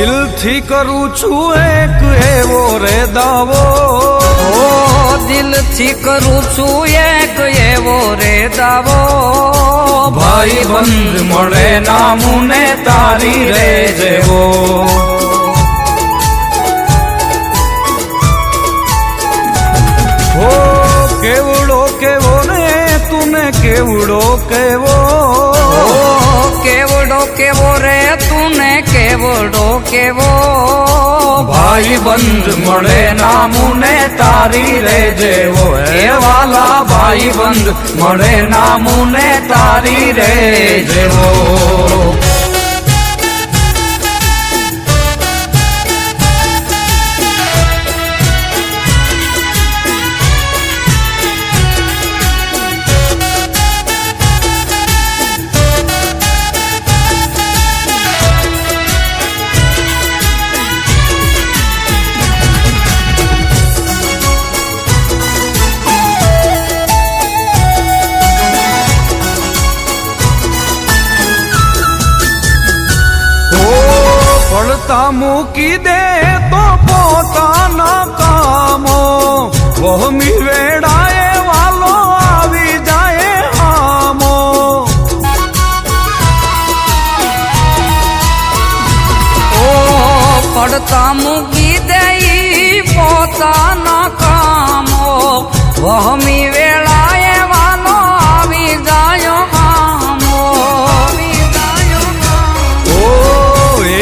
દિલથી કરું છું એક એવો રે દાવો, દિલથી કરું છું એક એવો રે દાવો, ભાઈ બંધ મળે નામુને તારી રે જેવો। ઓ કેવડો કેવો રે તુને કેવડો કેવો, કેવડો કેવો રે તુને કેવડો કેવો, ભાઈ બંધ મળે નામુને તારી રે જેવો। હે વાલા ભાઈ બંધ મળે નામુને તારી રે જેવો। પડતા મૂકી દે તો પોતાના કામો, વહમી વેડાએ વાલો આવી જાય આમો। ઓ પડતા મૂકી દે પોતાના કામો, વહમી વેળાએ વાલો આવી જાય આમો।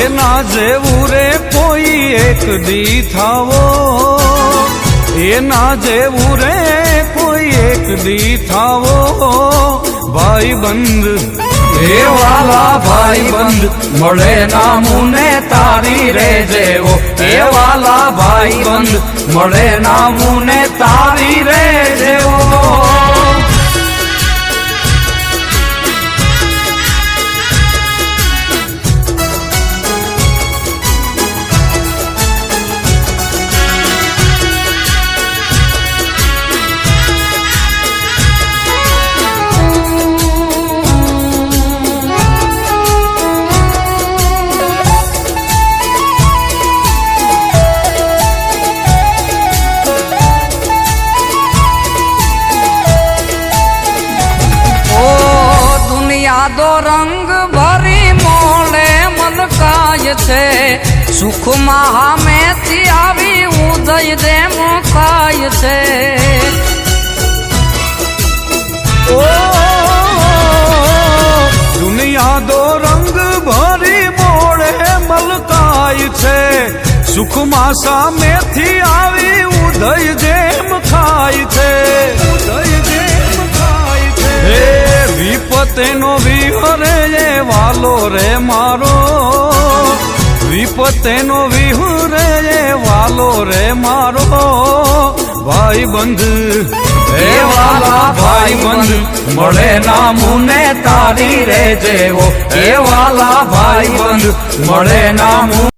એના જેવું રે કોઈ એક દી થાવો, એના જેવું રે કોઈ એક દી થાવો, ભાઈ બંધ હે વાલા ભાઈ બંધ મળે નામુને તારી રે જેવો। હે વાલા ભાઈ બંધ મળે નામુને તારી રે જેવો। યાદો રંગ ભરી મોડે મલકાય છે, સુખમાં હામેથી આવી ઉદય દે મુખાય છે। ઓ દુનિયા દો રંગ ભરી મોડે મલકાય છે, સુખમાં સામેથી આવી ઉદય જેમ ખાય છે, ઉદય જેમ ખાય છે। હે વિપતેનો વિહરે એ વાલો રે મારો, વિપતેનો વિહરે એ વાલો રે મારો, ભાઈ બંધ હે વાલા ભાઈ બંધ મળે નામુને તારી રે જેવો। હે વાલા ભાઈ બંધ મળે નામુ